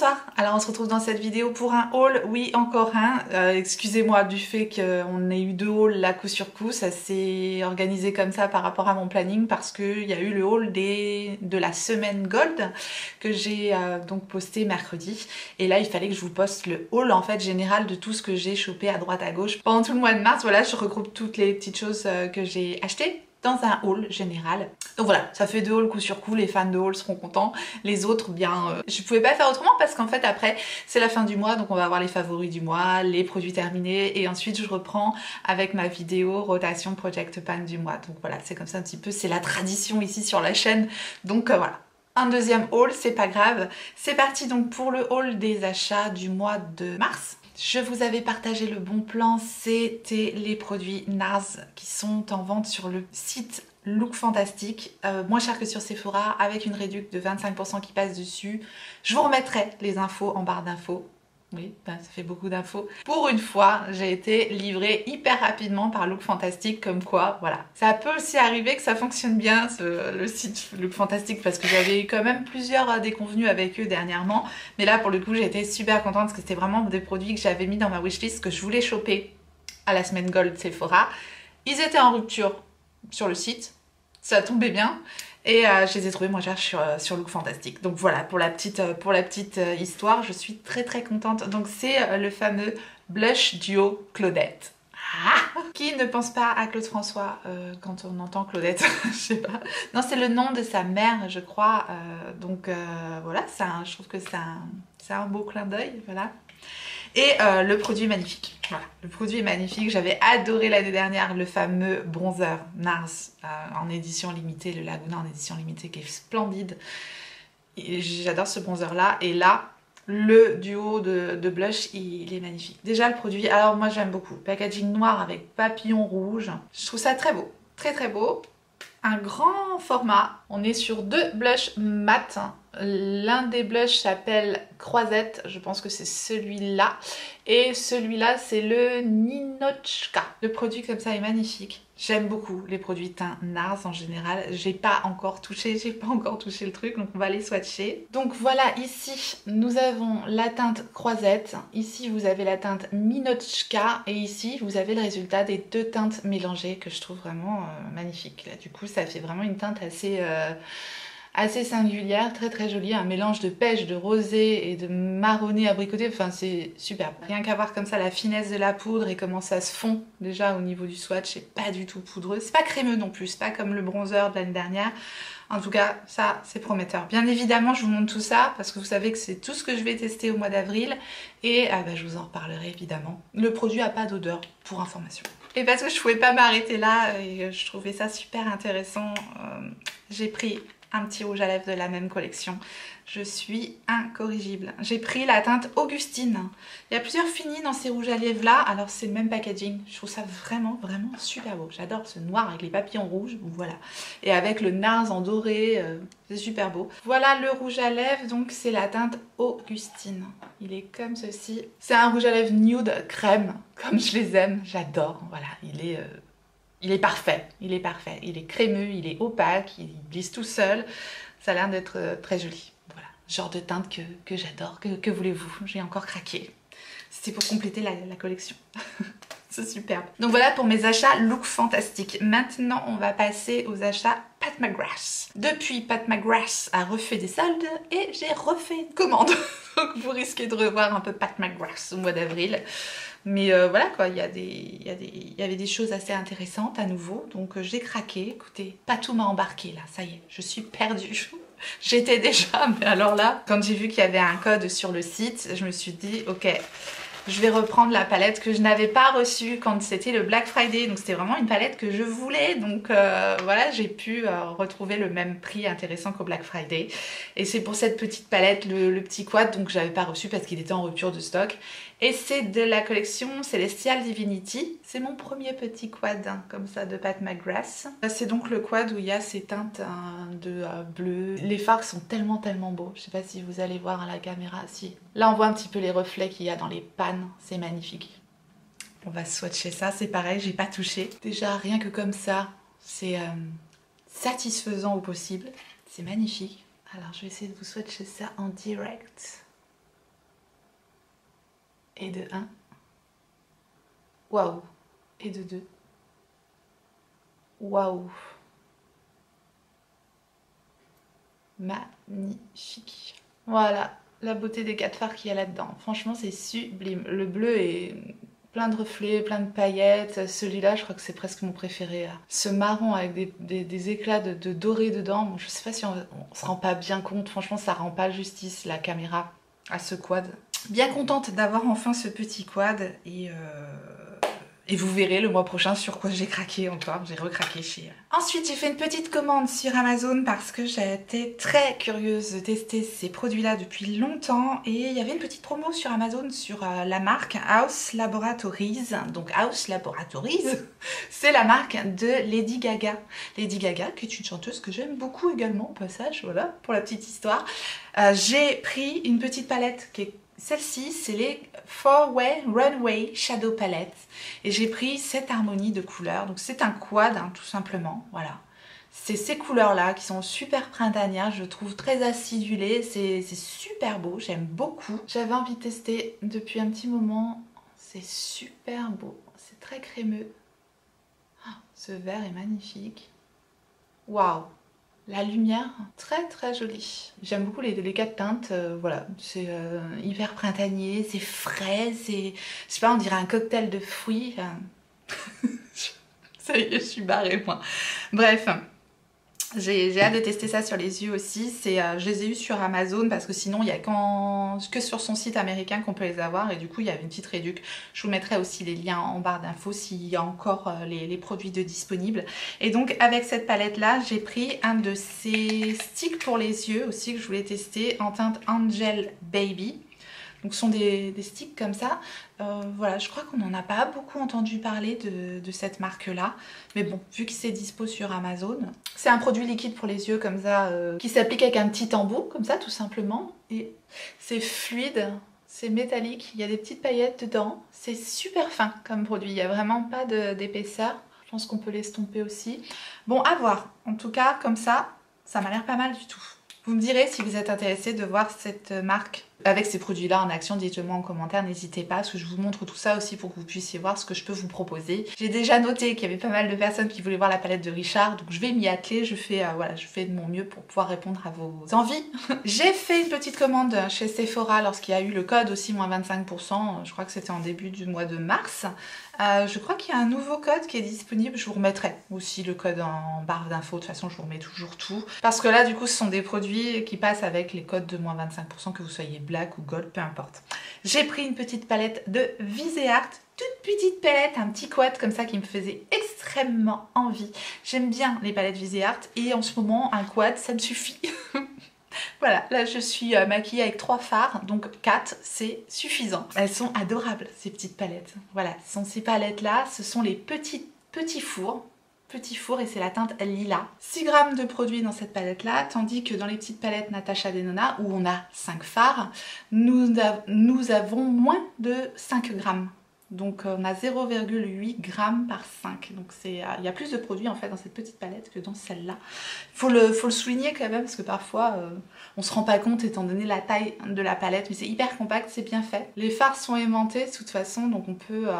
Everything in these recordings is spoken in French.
Bonsoir, alors on se retrouve dans cette vidéo pour un haul, oui encore un, excusez-moi du fait qu'on ait eu 2 hauls là coup sur coup, ça s'est organisé comme ça par rapport à mon planning parce qu'il y a eu le haul de la semaine Gold que j'ai donc posté mercredi et là il fallait que je vous poste le haul en fait général de tout ce que j'ai chopé à droite à gauche pendant tout le mois de mars. Voilà, je regroupe toutes les petites choses que j'ai achetées dans un haul général. Donc voilà, ça fait 2 hauls coup sur coup, les fans de haul seront contents, les autres bien je pouvais pas faire autrement parce qu'en fait après c'est la fin du mois, donc on va avoir les favoris du mois, les produits terminés et ensuite je reprends avec ma vidéo rotation project pan du mois. Donc voilà, c'est comme ça un petit peu, c'est la tradition ici sur la chaîne, donc voilà. Un deuxième haul, c'est pas grave. C'est parti donc pour le haul des achats du mois de mars. Je vous avais partagé le bon plan, c'était les produits NARS qui sont en vente sur le site Look Fantastic, moins cher que sur Sephora, avec une réduction de 25% qui passe dessus. Je vous remettrai les infos en barre d'infos. Oui, ben ça fait beaucoup d'infos. Pour une fois, j'ai été livrée hyper rapidement par Look Fantastic, comme quoi, voilà. Ça peut aussi arriver que ça fonctionne bien, le site Look Fantastic, parce que j'avais eu quand même plusieurs déconvenus avec eux dernièrement. Mais là, pour le coup, j'ai été super contente parce que c'était vraiment des produits que j'avais mis dans ma wishlist, que je voulais choper à la semaine Gold Sephora. Ils étaient en rupture sur le site, ça tombait bien. Et je les ai trouvés moins chers sur Look Fantastic. Donc voilà, pour la petite histoire, je suis très très contente. Donc c'est le fameux Blush Duo Claudette. Ah, qui ne pense pas à Claude François quand on entend Claudette? Je sais pas. Non, c'est le nom de sa mère, je crois. Donc voilà, je trouve que c'est un beau clin d'œil, voilà. Et le produit est magnifique. Voilà, le produit est magnifique. J'avais adoré l'année dernière le fameux bronzer NARS en édition limitée, le Laguna en édition limitée qui est splendide. J'adore ce bronzer là. Et là, le duo de blush, il est magnifique. Déjà le produit, alors moi j'aime beaucoup. Packaging noir avec papillon rouge. Je trouve ça très beau. Très très beau. Un grand format. On est sur 2 blushs mat. L'un des blushs s'appelle Croisette, je pense que c'est celui-là. Et celui-là, c'est le Ninochka. Le produit comme ça est magnifique. J'aime beaucoup les produits teints NARS en général. J'ai pas encore touché le truc, donc on va les swatcher. Donc voilà, ici, nous avons la teinte Croisette. Ici, vous avez la teinte Minochka. Et ici, vous avez le résultat des 2 teintes mélangées que je trouve vraiment magnifique. Là, du coup, ça fait vraiment une teinte assez singulière, très très jolie, un mélange de pêche, de rosé et de marronné abricoté, enfin c'est superbe. Rien qu'à voir comme ça la finesse de la poudre et comment ça se fond déjà au niveau du swatch, c'est pas du tout poudreux, c'est pas crémeux non plus, c'est pas comme le bronzer de l'année dernière. En tout cas, ça c'est prometteur. Bien évidemment, je vous montre tout ça parce que vous savez que c'est tout ce que je vais tester au mois d'avril et je vous en reparlerai évidemment. Le produit a pas d'odeur, pour information. Et parce que je pouvais pas m'arrêter là et je trouvais ça super intéressant, j'ai pris un petit rouge à lèvres de la même collection. Je suis incorrigible. J'ai pris la teinte Augustine. Il y a plusieurs finis dans ces rouges à lèvres là. Alors c'est le même packaging. Je trouve ça vraiment vraiment super beau. J'adore ce noir avec les papillons rouges. Voilà. Et avec le NARS en doré. C'est super beau. Voilà le rouge à lèvres. Donc c'est la teinte Augustine. Il est comme ceci. C'est un rouge à lèvres nude crème. Comme je les aime. J'adore. Voilà. Il est parfait, il est crémeux, il est opaque, il glisse tout seul. Ça a l'air d'être très joli. Voilà, genre de teinte que j'adore. Que voulez-vous? J'ai encore craqué. C'était pour compléter la collection. C'est superbe. Donc voilà pour mes achats Look Fantastic. Maintenant, on va passer aux achats Pat McGrath. Depuis, Pat McGrath a refait des soldes et j'ai refait une commande. Donc vous risquez de revoir un peu Pat McGrath au mois d'avril. Mais voilà quoi, il y avait des choses assez intéressantes à nouveau. Donc j'ai craqué. Écoutez, Patou m'a embarqué là, ça y est, je suis perdue. J'étais déjà, mais alors là, quand j'ai vu qu'il y avait un code sur le site, je me suis dit, ok, je vais reprendre la palette que je n'avais pas reçue quand c'était le Black Friday. Donc c'était vraiment une palette que je voulais. Donc voilà, j'ai pu retrouver le même prix intéressant qu'au Black Friday. Et c'est pour cette petite palette, le petit quad, donc je l'avais pas reçu parce qu'il était en rupture de stock. Et c'est de la collection Celestial Divinity. C'est mon premier petit quad comme ça de Pat McGrath. C'est donc le quad où il y a ces teintes de bleu. Les fards sont tellement beaux. Je sais pas si vous allez voir à la caméra. Si. Là on voit un petit peu les reflets qu'il y a dans les pannes. C'est magnifique. On va swatcher ça. C'est pareil, j'ai pas touché. Déjà rien que comme ça, c'est satisfaisant au possible. C'est magnifique. Alors je vais essayer de vous swatcher ça en direct. Et de 1. Waouh. Et de 2. Waouh. Magnifique. Voilà, la beauté des 4 fards qu'il y a là-dedans. Franchement, c'est sublime. Le bleu est plein de reflets, plein de paillettes. Celui-là, je crois que c'est presque mon préféré. Ce marron avec des éclats de doré dedans. Bon, je sais pas si on se rend pas bien compte. Franchement, ça rend pas justice, la caméra, à ce quad. Bien contente d'avoir enfin ce petit quad. Et vous verrez le mois prochain sur quoi j'ai craqué encore, j'ai recraqué chez... Ensuite, j'ai fait une petite commande sur Amazon parce que j'étais très curieuse de tester ces produits-là depuis longtemps. Et il y avait une petite promo sur Amazon sur la marque Haus Laboratories. Donc Haus Laboratories, c'est la marque de Lady Gaga. Lady Gaga, qui est une chanteuse que j'aime beaucoup également, au passage, voilà, pour la petite histoire. J'ai pris une petite palette qui est... Celle-ci, c'est les 4-Way Runway Shadow Palette. Et j'ai pris cette harmonie de couleurs. Donc c'est un quad, hein, tout simplement. Voilà. C'est ces couleurs-là qui sont super printanières. Je trouve très acidulées. C'est super beau. J'aime beaucoup. J'avais envie de tester depuis un petit moment. C'est super beau. C'est très crémeux. Oh, ce vert est magnifique. Waouh! La lumière, très très jolie. J'aime beaucoup les 4 teintes, voilà, c'est hyper printanier, c'est frais, c'est... Je sais pas, on dirait un cocktail de fruits. Ça y est, je suis barrée moi. Bref, j'ai hâte de tester ça sur les yeux aussi. Je les ai eus sur Amazon parce que sinon il n'y a que sur son site américain qu'on peut les avoir et du coup il y avait une petite réduc. Je vous mettrai aussi les liens en barre d'infos s'il y a encore les produits de disponibles. Et donc avec cette palette là j'ai pris un de ces sticks pour les yeux aussi que je voulais tester en teinte Angel Baby. Donc ce sont des sticks comme ça. Voilà, je crois qu'on n'en a pas beaucoup entendu parler de cette marque-là. Mais bon, vu que c'est dispo sur Amazon, c'est un produit liquide pour les yeux comme ça, qui s'applique avec un petit embout, comme ça tout simplement. Et c'est fluide, c'est métallique, il y a des petites paillettes dedans. C'est super fin comme produit, il n'y a vraiment pas d'épaisseur. Je pense qu'on peut l'estomper aussi. Bon, à voir. En tout cas, comme ça m'a l'air pas mal du tout. Vous me direz si vous êtes intéressé de voir cette marque avec ces produits-là en action, dites-le moi en commentaire, n'hésitez pas, parce que je vous montre tout ça aussi pour que vous puissiez voir ce que je peux vous proposer. J'ai déjà noté qu'il y avait pas mal de personnes qui voulaient voir la palette de Richard, donc je vais m'y atteler, je fais de mon mieux pour pouvoir répondre à vos envies. J'ai fait une petite commande chez Sephora lorsqu'il y a eu le code aussi, moins 25%, je crois que c'était en début du mois de mars. Je crois qu'il y a un nouveau code qui est disponible, je vous remettrai aussi le code en barre d'infos, de toute façon je vous remets toujours tout. Parce que là du coup ce sont des produits qui passent avec les codes de moins 25%, que vous soyez black ou gold, peu importe. J'ai pris une petite palette de Viseart, toute petite palette, un petit quad comme ça qui me faisait extrêmement envie. J'aime bien les palettes Viseart et en ce moment un quad ça me suffit. Voilà, là je suis maquillée avec 3 fards, donc 4 c'est suffisant. Elles sont adorables ces petites palettes. Voilà, ce sont ces palettes là, ce sont les petits fours. Petit four et c'est la teinte Lila. 6 grammes de produits dans cette palette là, tandis que dans les petites palettes Natasha Denona où on a 5 fards, nous avons moins de 5 grammes. Donc on a 0,8 grammes par 5. Donc il y a plus de produits en fait dans cette petite palette que dans celle-là. Faut le souligner quand même parce que parfois on se rend pas compte étant donné la taille de la palette, mais c'est hyper compact, c'est bien fait. Les fards sont aimantés de toute façon, donc on peut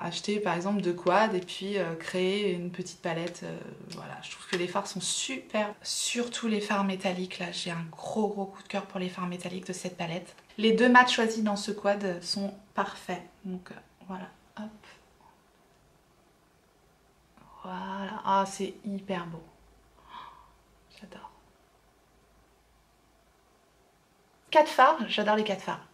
acheter par exemple 2 quads et puis créer une petite palette. Voilà, je trouve que les fards sont super, surtout les fards métalliques là. J'ai un gros coup de cœur pour les fards métalliques de cette palette. Les 2 mats choisis dans ce quad sont parfaits. Donc voilà, hop. Voilà, ah c'est hyper beau. J'adore. 4 fards, j'adore les 4 fards.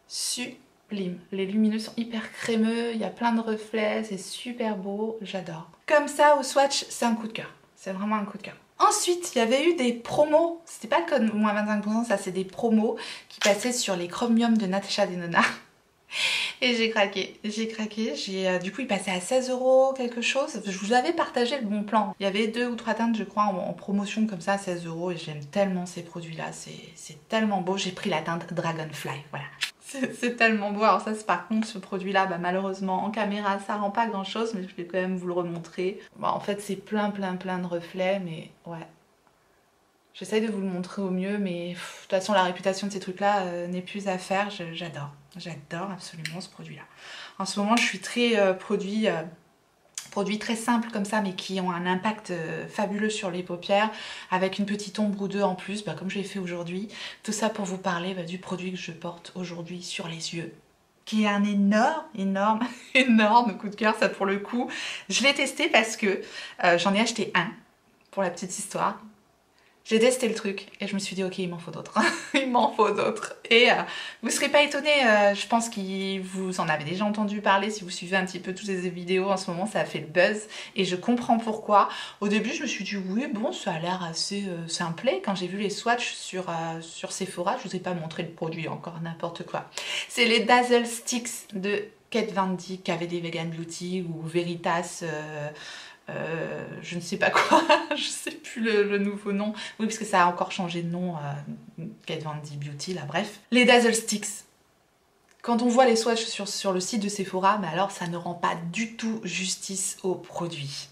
Sublime. Les lumineux sont hyper crémeux, il y a plein de reflets, c'est super beau, j'adore. Comme ça au swatch, c'est un coup de cœur. C'est vraiment un coup de cœur. Ensuite, il y avait eu des promos, c'était pas le code moins 25%, ça c'est des promos qui passaient sur les chromiums de Natasha Denona. Et j'ai craqué, du coup il passait à 16 € quelque chose. Je vous avais partagé le bon plan. Il y avait 2 ou 3 teintes je crois en promotion comme ça à 16 € et j'aime tellement ces produits là, c'est tellement beau. J'ai pris la teinte Dragonfly, voilà. C'est tellement beau. Alors ça c'est par contre ce produit là, malheureusement en caméra ça rend pas grand chose mais je vais quand même vous le remontrer. En fait c'est plein de reflets mais ouais. J'essaye de vous le montrer au mieux, mais de toute façon la réputation de ces trucs-là n'est plus à faire. J'adore, j'adore absolument ce produit-là. En ce moment je suis très produits très simples comme ça, mais qui ont un impact fabuleux sur les paupières, avec une petite ombre ou deux en plus, comme je l'ai fait aujourd'hui. Tout ça pour vous parler du produit que je porte aujourd'hui sur les yeux, qui est un énorme coup de cœur, ça pour le coup. Je l'ai testé parce que j'en ai acheté un, pour la petite histoire. J'ai testé le truc et je me suis dit ok, il m'en faut d'autres. Il m'en faut d'autres. Et vous serez pas étonnés, je pense que vous en avez déjà entendu parler si vous suivez un petit peu toutes les vidéos en ce moment, ça a fait le buzz et je comprends pourquoi. Au début je me suis dit oui bon, ça a l'air assez simplet. Quand j'ai vu les swatchs sur Sephora, je vous ai pas montré le produit, encore n'importe quoi. C'est les Dazzle Sticks de Kat Von D, KVD Vegan Beauty ou Veritas je ne sais pas quoi, je sais plus le nouveau nom. Oui, parce que ça a encore changé de nom, Kat Von D Beauty, là, bref. Les Dazzle Sticks. Quand on voit les swatchs sur le site de Sephora, mais alors ça ne rend pas du tout justice au produit.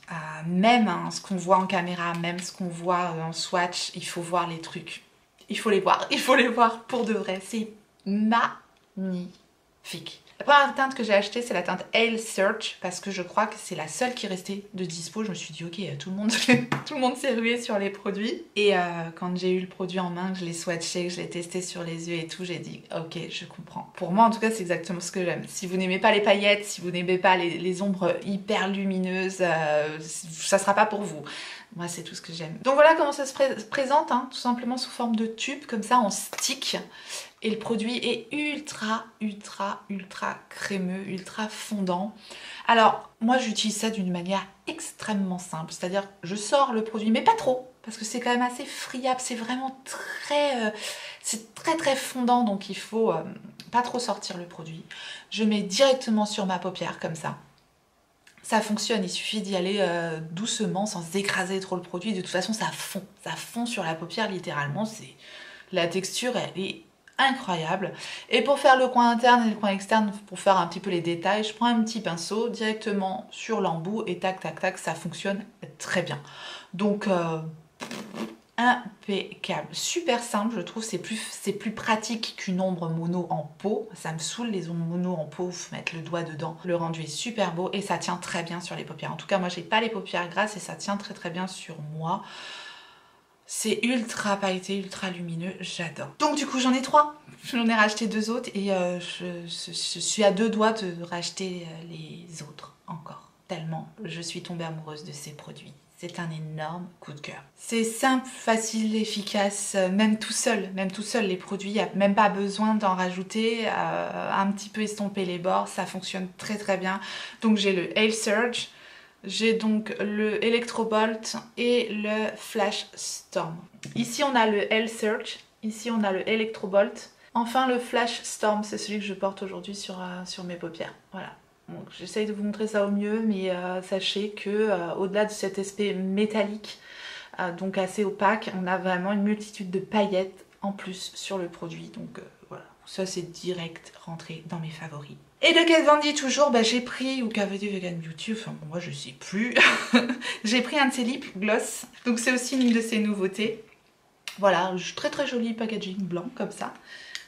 Même ce qu'on voit en caméra, même ce qu'on voit en swatch, il faut voir les trucs. Il faut les voir pour de vrai. C'est magnifique. La première teinte que j'ai achetée, c'est la teinte Ale Search, parce que je crois que c'est la seule qui restait de dispo. Je me suis dit, ok, tout le monde s'est rué sur les produits. Et quand j'ai eu le produit en main, que je l'ai swatché, que je l'ai testé sur les yeux et tout, j'ai dit, ok, je comprends. Pour moi, en tout cas, c'est exactement ce que j'aime. Si vous n'aimez pas les paillettes, si vous n'aimez pas les ombres hyper lumineuses, ça sera pas pour vous. Moi, c'est tout ce que j'aime. Donc voilà comment ça se présente, hein, tout simplement sous forme de tube, comme ça, en stick. Et le produit est ultra crémeux, ultra fondant. Alors, moi, j'utilise ça d'une manière extrêmement simple. C'est-à-dire, je sors le produit, mais pas trop, parce que c'est quand même assez friable. C'est vraiment c'est très fondant, donc il faut pas trop sortir le produit. Je mets directement sur ma paupière, comme ça. Ça fonctionne, il suffit d'y aller doucement, sans écraser trop le produit. De toute façon, ça fond sur la paupière, littéralement. La texture, elle est incroyable. Et pour faire le coin interne et le coin externe, pour faire un petit peu les détails, je prends un petit pinceau directement sur l'embout et tac, ça fonctionne très bien. Donc, impeccable, super simple, je trouve. C'est plus pratique qu'une ombre mono en peau. Ça me saoule les ombres mono en peau, faut mettre le doigt dedans. Le rendu est super beau et ça tient très bien sur les paupières. En tout cas, moi j'ai pas les paupières grasses et ça tient très bien sur moi. C'est ultra pailleté, ultra lumineux, j'adore. Donc du coup j'en ai 3, j'en ai racheté 2 autres et je suis à 2 doigts de racheter les autres encore. Tellement je suis tombée amoureuse de ces produits. C'est un énorme coup de cœur. C'est simple, facile, efficace, même tout seul les produits, il n'y a même pas besoin d'en rajouter, un petit peu estomper les bords, ça fonctionne très bien. Donc j'ai le Ale Surge, j'ai donc le Electrobolt et le Flash Storm. Ici on a le Ale Surge, ici on a le Electrobolt. Enfin le Flash Storm, c'est celui que je porte aujourd'hui sur mes paupières. Voilà. J'essaye de vous montrer ça au mieux, mais sachez que au-delà de cet aspect métallique, donc assez opaque, on a vraiment une multitude de paillettes en plus sur le produit. Donc voilà, ça c'est direct rentré dans mes favoris. Et de Kat Von D toujours, j'ai pris, ou KVD Vegan Beauty, enfin bon, moi je sais plus, j'ai pris un de ses lip gloss, donc c'est aussi une de ses nouveautés. Voilà, très joli packaging blanc comme ça.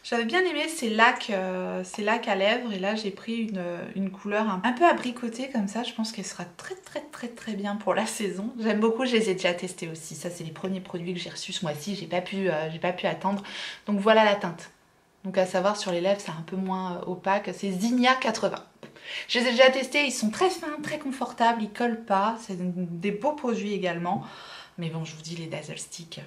J'avais bien aimé ces lacs à lèvres et là j'ai pris une couleur un peu abricotée comme ça. Je pense qu'elle sera très bien pour la saison. J'aime beaucoup, je les ai déjà testés aussi. Ça c'est les premiers produits que j'ai reçus ce mois-ci, j'ai pas pu attendre. Donc voilà la teinte. Donc à savoir sur les lèvres c'est un peu moins opaque, c'est Zinnia 80. Je les ai déjà testés, ils sont très fins, très confortables, ils collent pas, c'est des beaux produits également. Mais bon je vous dis les Dazzle Sticks,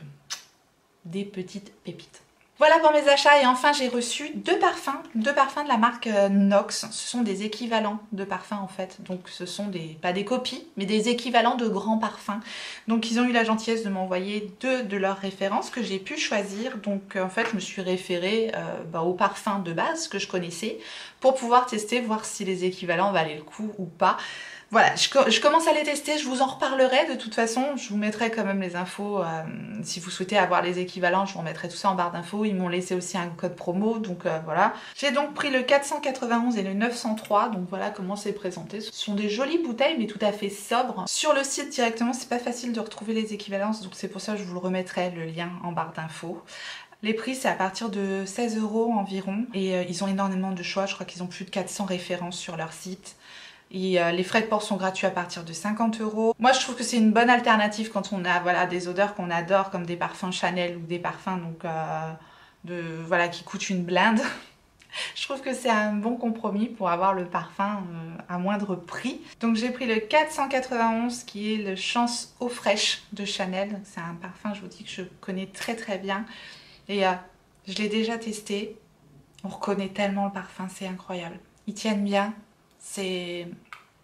des petites pépites. Voilà pour mes achats et enfin j'ai reçu deux parfums de la marque Nox. Ce sont des équivalents de parfums en fait, donc ce sont pas des copies mais des équivalents de grands parfums. Donc ils ont eu la gentillesse de m'envoyer 2 de leurs références que j'ai pu choisir. Donc en fait je me suis référée aux parfums de base que je connaissais pour pouvoir tester, voir si les équivalents valaient le coup ou pas. Voilà, je commence à les tester, je vous en reparlerai de toute façon, je vous mettrai quand même les infos, si vous souhaitez avoir les équivalents, je vous remettrai tout ça en barre d'infos, ils m'ont laissé aussi un code promo, donc voilà. J'ai donc pris le 491 et le 903, donc voilà comment c'est présenté. Ce sont des jolies bouteilles, mais tout à fait sobres. Sur le site directement, c'est pas facile de retrouver les équivalences, donc c'est pour ça que je vous le remettrai le lien en barre d'infos. Les prix, c'est à partir de 16 € environ, et ils ont énormément de choix, je crois qu'ils ont plus de 400 références sur leur site. Et les frais de port sont gratuits à partir de 50 €. Moi, je trouve que c'est une bonne alternative quand on a voilà, des odeurs qu'on adore, comme des parfums Chanel ou des parfums donc, voilà, qui coûtent une blinde. Je trouve que c'est un bon compromis pour avoir le parfum à moindre prix. Donc j'ai pris le 491 qui est le Chance eau fraîche de Chanel. C'est un parfum, je vous dis, que je connais très très bien. Et je l'ai déjà testé. On reconnaît tellement le parfum, c'est incroyable. Ils tiennent bien. C'est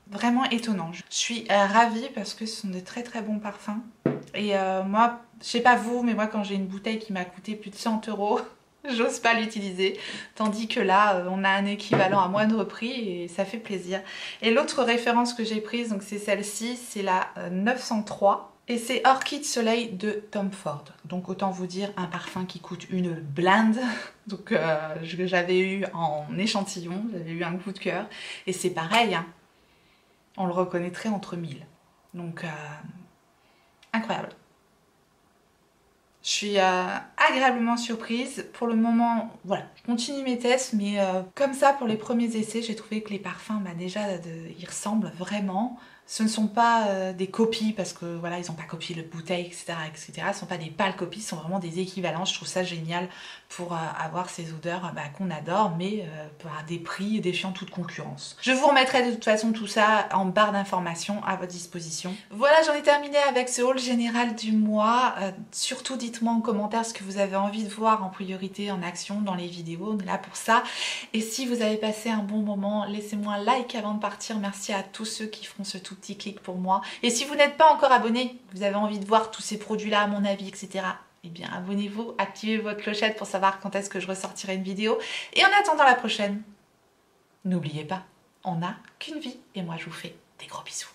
vraiment étonnant. Je suis ravie parce que ce sont des très très bons parfums. Et moi, je sais pas vous, mais moi quand j'ai une bouteille qui m'a coûté plus de 100 €, j'ose pas l'utiliser. Tandis que là, on a un équivalent à moindre prix et ça fait plaisir. Et l'autre référence que j'ai prise, donc c'est celle-ci, c'est la 903. Et c'est Orchid Soleil de Tom Ford. Donc autant vous dire un parfum qui coûte une blinde. Donc j'avais eu en échantillon, j'avais eu un coup de cœur. Et c'est pareil, hein. On le reconnaîtrait entre 1000. Donc incroyable. Je suis agréablement surprise. Pour le moment, voilà, je continue mes tests, mais comme ça, pour les premiers essais, j'ai trouvé que les parfums, bah, déjà, ils ressemblent vraiment. Ce ne sont pas des copies, parce que voilà, ils n'ont pas copié le bouteille, etc., etc. Ce ne sont pas des pâles copies, ce sont vraiment des équivalents. Je trouve ça génial pour avoir ces odeurs bah, qu'on adore, mais à des prix défiant toute concurrence. Je vous remettrai de toute façon tout ça en barre d'informations à votre disposition. Voilà, j'en ai terminé avec ce haul général du mois. Surtout, dites-moi en commentaire ce que vous avez envie de voir en priorité, en action, dans les vidéos. On est là pour ça. Et si vous avez passé un bon moment, laissez-moi un like avant de partir. Merci à tous ceux qui feront ce tout petit clic pour moi. Et si vous n'êtes pas encore abonné, vous avez envie de voir tous ces produits-là, à mon avis, etc., eh bien abonnez-vous, activez votre clochette pour savoir quand est-ce que je ressortirai une vidéo. Et en attendant la prochaine, n'oubliez pas, on n'a qu'une vie. Et moi, je vous fais des gros bisous.